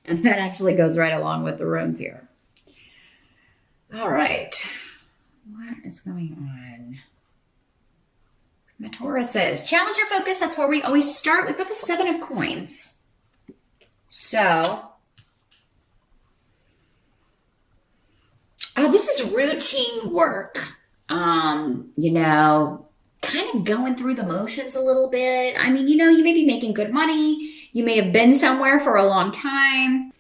And that actually goes right along with the runes here. All right. What is going on? My Taurus says, challenge your focus. That's where we always start. We've got the 7 of coins. So, this is routine work. You know, kind of going through the motions a little bit. I mean, you know, you may be making good money. You may have been somewhere for a long time.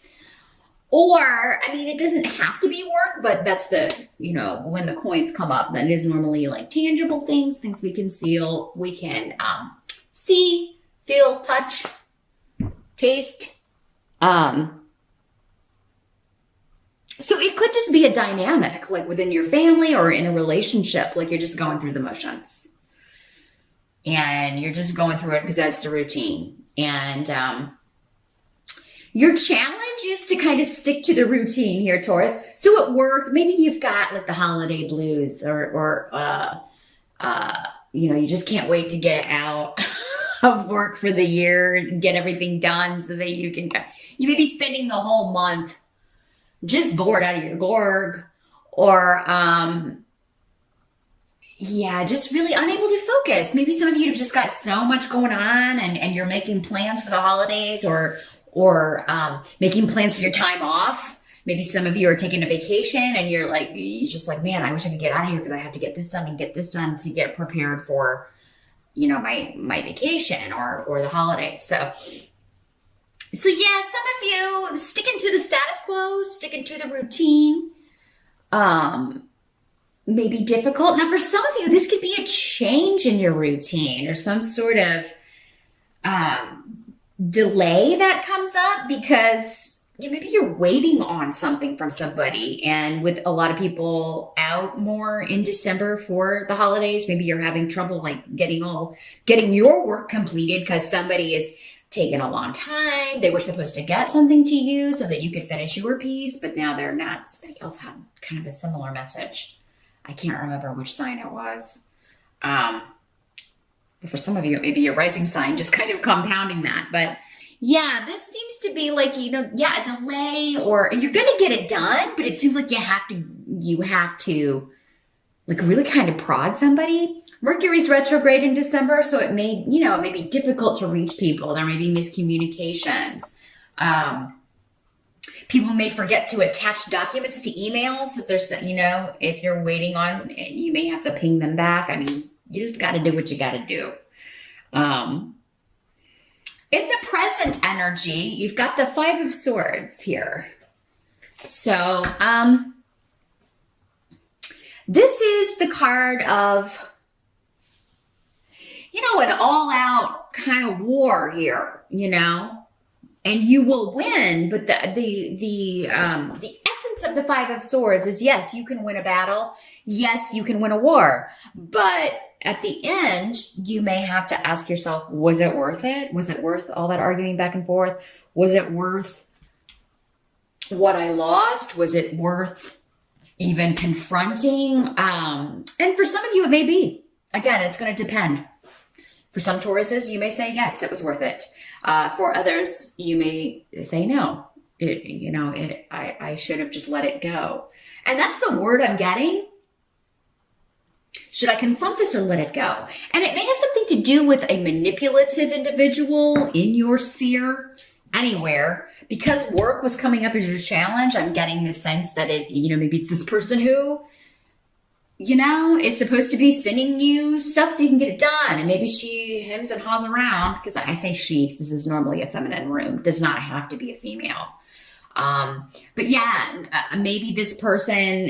Or, I mean, it doesn't have to be work, but that's the, you know, when the coins come up, that is normally like tangible things, things we can feel, we can see, feel, touch, taste. So it could just be a dynamic, like within your family or in a relationship, like you're just going through the motions. And you're just going through it because that's the routine. And your challenge is to kind of stick to the routine here, Taurus. So at work, maybe you've got like the holiday blues or you know, you just can't wait to get out of work for the year and get everything done so that you may be spending the whole month just bored out of your gourd or, yeah, just really unable to focus. Maybe some of you have just got so much going on and you're making plans for the holidays or making plans for your time off. Maybe some of you are taking a vacation and you're just like, man, I wish I could get out of here because I have to get this done and get this done to get prepared for, you know, my vacation or the holidays. So yeah, some of you sticking to the status quo, sticking to the routine, may be difficult. Now, for some of you, this could be a change in your routine or some sort of delay that comes up because maybe you're waiting on something from somebody. And with a lot of people out more in December for the holidays, maybe you're having trouble like getting your work completed because somebody is taking a long time. They were supposed to get something to you so that you could finish your piece, but now they're not. Somebody else had kind of a similar message. I can't remember which sign it was. But for some of you, maybe your rising sign just kind of compounding that. But yeah, this seems to be like, you know, yeah, a delay and you're going to get it done, but it seems like you have to like really kind of prod somebody. Mercury's retrograde in December, so it may be difficult to reach people. There may be miscommunications. People may forget to attach documents to emails if there's, you know, if you're waiting on, you may have to ping them back. I mean, you just got to do what you got to do. In the present energy, you've got the 5 of Swords here. So, this is the card of, you know, an all-out kind of war here, you know, and you will win. But the essence of the 5 of Swords is, yes, you can win a battle. Yes, you can win a war. But at the end, you may have to ask yourself, was it worth it? Was it worth all that arguing back and forth? Was it worth what I lost? Was it worth even confronting? And for some of you, it may be. Again, it's going to depend. For some Tauruses, you may say, yes, it was worth it. For others, you may say, no, I should have just let it go. And that's the word I'm getting. Should I confront this or let it go? And it may have something to do with a manipulative individual in your sphere, anywhere. Because work was coming up as your challenge, I'm getting the sense that maybe it's this person who, is supposed to be sending you stuff so you can get it done. And maybe she hems and haws around, because I say she, this is normally a feminine room, it does not have to be a female. But yeah, maybe this person,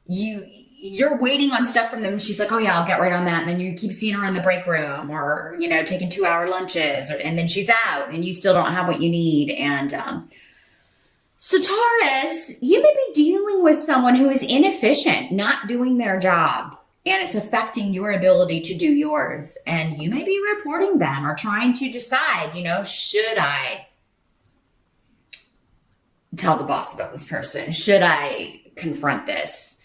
you're waiting on stuff from them. She's like, oh yeah, I'll get right on that. And then you keep seeing her in the break room or, taking 2-hour lunches and then she's out and you still don't have what you need. And, so Taurus, you may be dealing with someone who is inefficient, not doing their job, and it's affecting your ability to do yours. And you may be reporting them or trying to decide, should I tell the boss about this person? Should I confront this?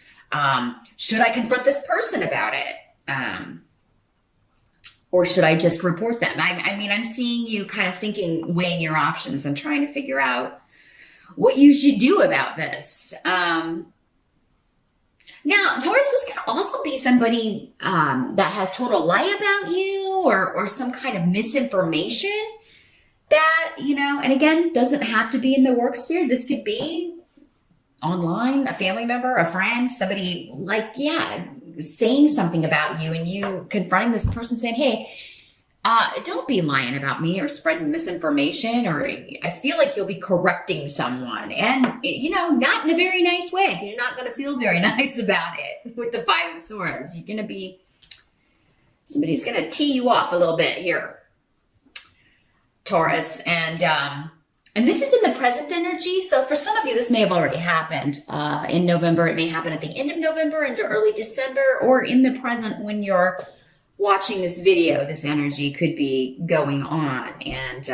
Should I confront this person about it? Or should I just report them? I mean, I'm seeing you kind of thinking, weighing your options and trying to figure out what you should do about this. Now, Taurus, this can also be somebody that has told a lie about you or some kind of misinformation that, you know, and again, doesn't have to be in the work sphere. This could be online, a family member, a friend, somebody like, yeah, saying something about you and you confronting this person saying, hey, don't be lying about me or spreading misinformation, or I feel like you'll be correcting someone and, you know, not in a very nice way. You're not going to feel very nice about it with the Five of Swords. You're going to be, somebody's going to tee you off a little bit here, Taurus. And this is in the present energy. So for some of you, this may have already happened in November. It may happen at the end of November into early December, or in the present when you're watching this video, this energy could be going on. And,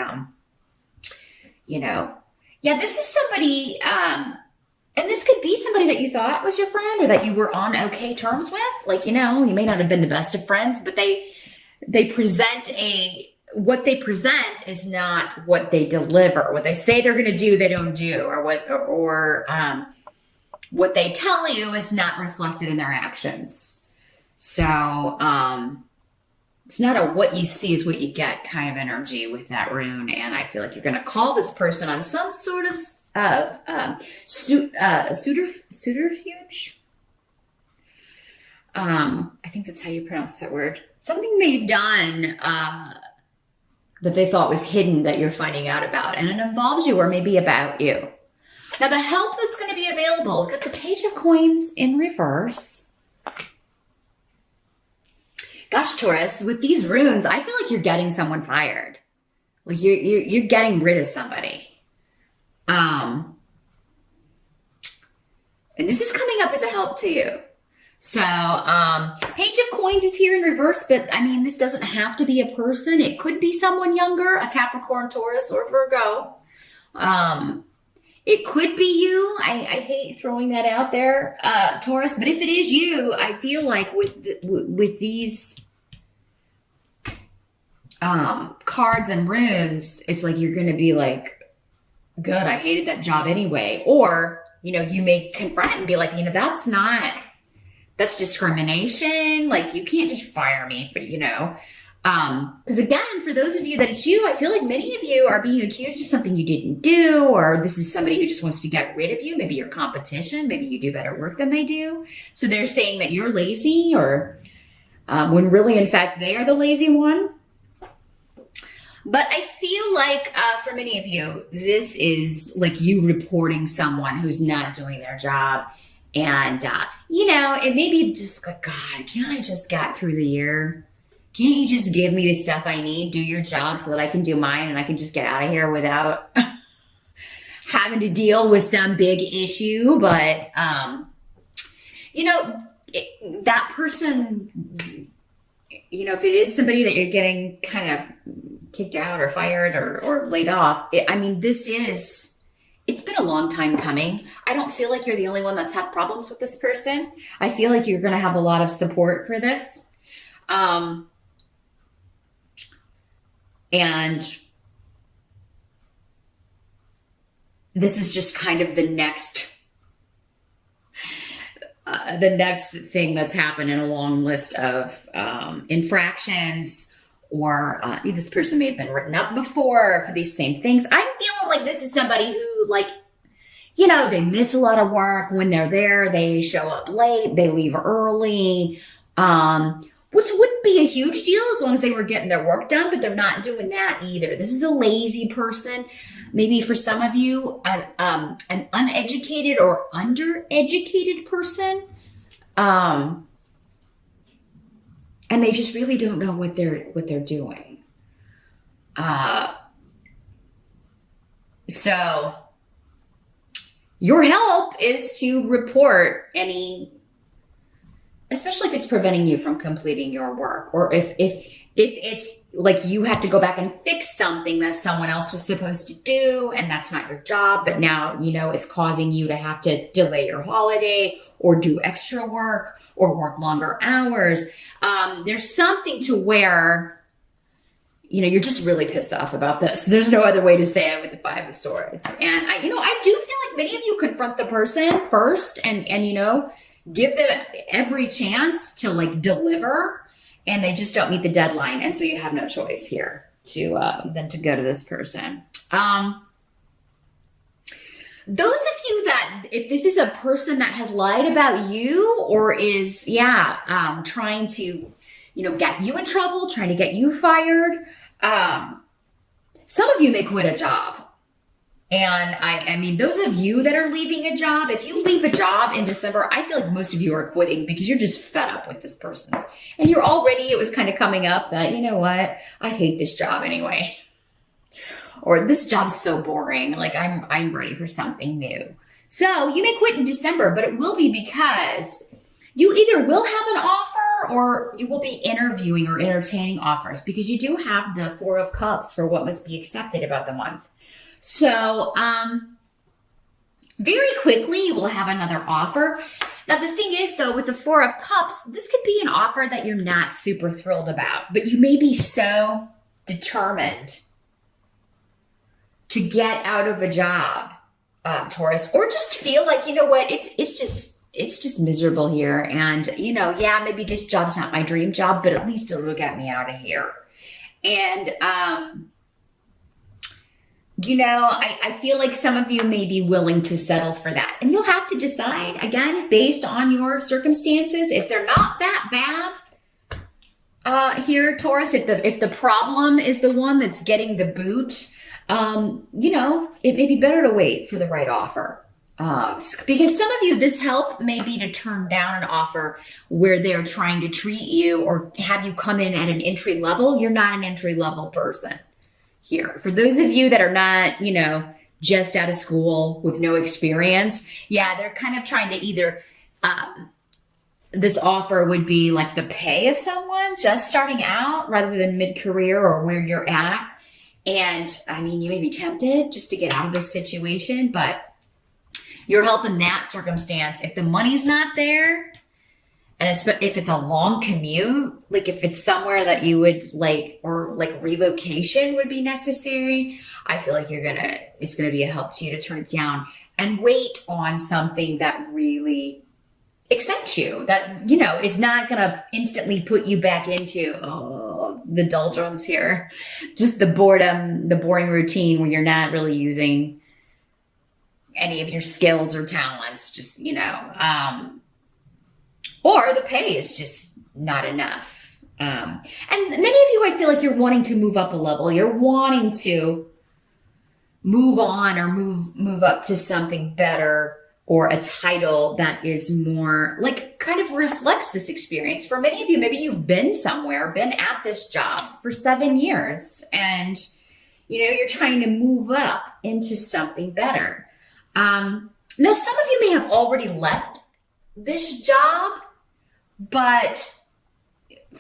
you know, yeah, this is somebody, and this could be somebody that you thought was your friend or that you were on okay terms with. Like, you know, you may not have been the best of friends, but they present what they present is not what they deliver. What they say they're going to do, they don't do, or what they tell you is not reflected in their actions. So, it's not a what you see is what you get kind of energy with that rune. And I feel like you're going to call this person on some sort of subterfuge. I think that's how you pronounce that word. Something they've done that they thought was hidden that you're finding out about. And it involves you or maybe about you. Now, the help that's going to be available, got the Page of Coins in reverse. Gosh, Taurus, with these runes, I feel like you're getting someone fired. Like you're getting rid of somebody. And this is coming up as a help to you. So, Page of Coins is here in reverse, but I mean, this doesn't have to be a person. It could be someone younger, a Capricorn, Taurus, or Virgo. It could be you. I hate throwing that out there, Taurus. But if it is you, I feel like with these cards and runes, it's like you're going to be like, good, I hated that job anyway. Or, you know, you may confront and be like, you know, that's discrimination. Like, you can't just fire me for, you know. Because again, for those of you that it's you, I feel like many of you are being accused of something you didn't do, or this is somebody who just wants to get rid of you. Maybe your competition, maybe you do better work than they do. So they're saying that you're lazy, or when really, in fact, they are the lazy one. But I feel like for many of you, this is like you reporting someone who's not doing their job. And, you know, it may be just like, God, can't I just get through the year? Can't you just give me the stuff I need, do your job so that I can do mine and I can just get out of here without having to deal with some big issue? But, you know, that person, you know, if it is somebody that you're getting kind of kicked out or fired or laid off, I mean, it's been a long time coming. I don't feel like you're the only one that's had problems with this person. I feel like you're going to have a lot of support for this. And this is just kind of the next thing that's happened in a long list of infractions, or this person may have been written up before for these same things. I'm feeling like this is somebody who, like, you know, they miss a lot of work. When they're there, they show up late, they leave early, which wouldn't be a huge deal as long as they were getting their work done, but they're not doing that either. This is a lazy person. Maybe for some of you, an uneducated or undereducated person. And they just really don't know what they're doing. So your help is to report any, especially if it's preventing you from completing your work, or if it's like you have to go back and fix something that someone else was supposed to do and that's not your job, but now, you know, it's causing you to have to delay your holiday or do extra work or work longer hours. There's something to where you're just really pissed off about this. There's no other way to say it with the Five of Swords. And I do feel like many of you confront the person first and give them every chance to like deliver, and they just don't meet the deadline. And so you have no choice here than to go to this person. Those of you that, if this is a person that has lied about you or is, trying to, get you in trouble, trying to get you fired, some of you may quit a job. And I mean, those of you that are leaving a job, if you leave a job in December, I feel like most of you are quitting because you're just fed up with this person's. And you're already, it was kind of coming up that, you know what, I hate this job anyway. Or this job's so boring. Like I'm ready for something new. So you may quit in December, but it will be because you either will have an offer or you will be interviewing or entertaining offers, because you do have the Four of Cups for what must be accepted about the month. So very quickly you will have another offer. Now the thing is though, with the Four of Cups, this could be an offer that you're not super thrilled about, but you may be so determined to get out of a job, Taurus, or just feel like, you know what, it's just miserable here. And, maybe this job's not my dream job, but at least it'll get me out of here. And, I feel like some of you may be willing to settle for that. And you'll have to decide, again, based on your circumstances. If they're not that bad here, Taurus, if the problem is the one that's getting the boot, it may be better to wait for the right offer. Because some of you, this help may be to turn down an offer where they're trying to treat you or have you come in at an entry level. You're not an entry level person here. For those of you that are not, just out of school with no experience, they're kind of trying to either, this offer would be like the pay of someone just starting out rather than mid-career or where you're at. And I mean, you may be tempted just to get out of this situation, but you're helping that circumstance. If the money's not there, and if it's a long commute, like if it's somewhere that you would like, or like relocation would be necessary, I feel like it's going to be a help to you to turn it down and wait on something that really excites you, that, is not going to instantly put you back into, the doldrums here, just the boredom, the boring routine where you're not really using any of your skills or talents, just, or the pay is just not enough. And many of you, I feel like you're wanting to move up a level. You're wanting to move on or move up to something better, or a title that is more like kind of reflects this experience. For many of you, maybe you've been somewhere, been at this job for 7 years, and you're trying to move up into something better. Now, some of you may have already left this job, but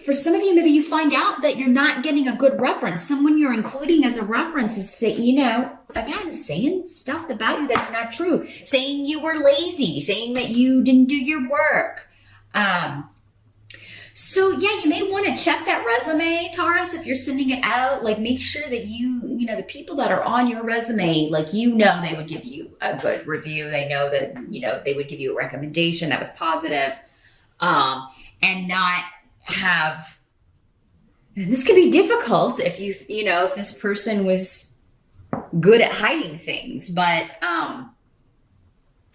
for some of you, maybe you find out that you're not getting a good reference. Someone you're including as a reference is, again, saying stuff about you that's not true. Saying you were lazy, saying that you didn't do your work. So you may want to check that resume, Taurus, if you're sending it out. Like, make sure that the people that are on your resume, like, they would give you a good review. They know that, they would give you a recommendation that was positive, and not have, and this can be difficult if if this person was good at hiding things, but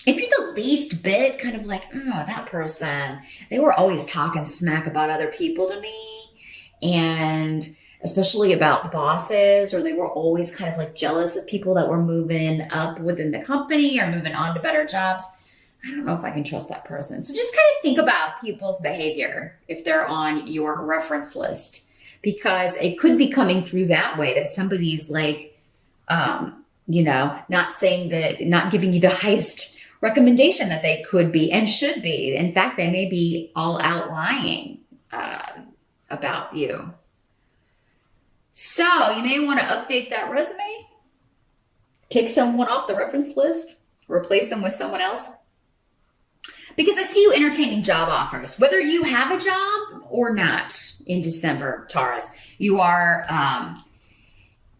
if you're the least bit kind of like, that person, they were always talking smack about other people to me, and especially about the bosses, or they were always kind of like jealous of people that were moving up within the company or moving on to better jobs, I don't know if I can trust that person. So just kind of think about people's behavior if they're on your reference list, because it could be coming through that way, that somebody's like, not saying that, not giving you the highest recommendation that they could be and should be. In fact, they may be all out lying about you. So you may want to update that resume, take someone off the reference list, replace them with someone else. Because I see you entertaining job offers, whether you have a job or not in December, Taurus. You are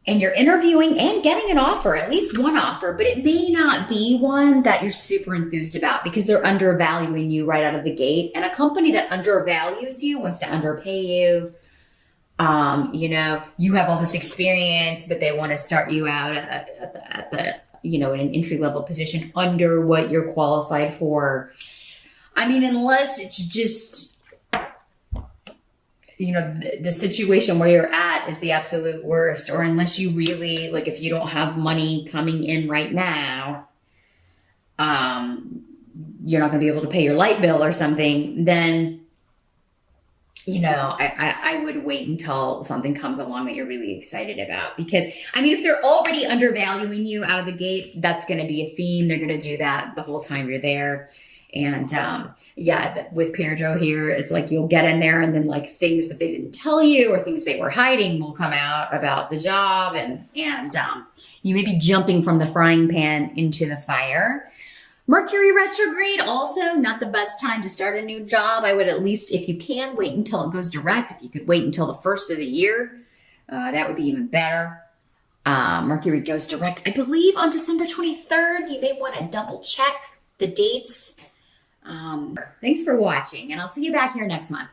and you're interviewing and getting an offer, at least one offer, but it may not be one that you're super enthused about because they're undervaluing you right out of the gate. And a company that undervalues you wants to underpay you. You know, you have all this experience, but they want to start you out at the you know, in an entry level position under what you're qualified for. I mean, unless it's just, you know, the situation where you're at is the absolute worst, or unless you really, like, if you don't have money coming in right now, you're not going to be able to pay your light bill or something, then, you know, I would wait until something comes along that you're really excited about. Because, I mean, if they're already undervaluing you out of the gate, that's going to be a theme. They're going to do that the whole time you're there. And yeah, with Pedro here, it's like you'll get in there and then like things that they didn't tell you or things they were hiding will come out about the job. And you may be jumping from the frying pan into the fire. Mercury retrograde, also not the best time to start a new job. I would at least, if you can, wait until it goes direct. If you could wait until the first of the year, that would be even better. Mercury goes direct, I believe, on December 23rd. You may want to double check the dates. Thanks for watching, and I'll see you back here next month.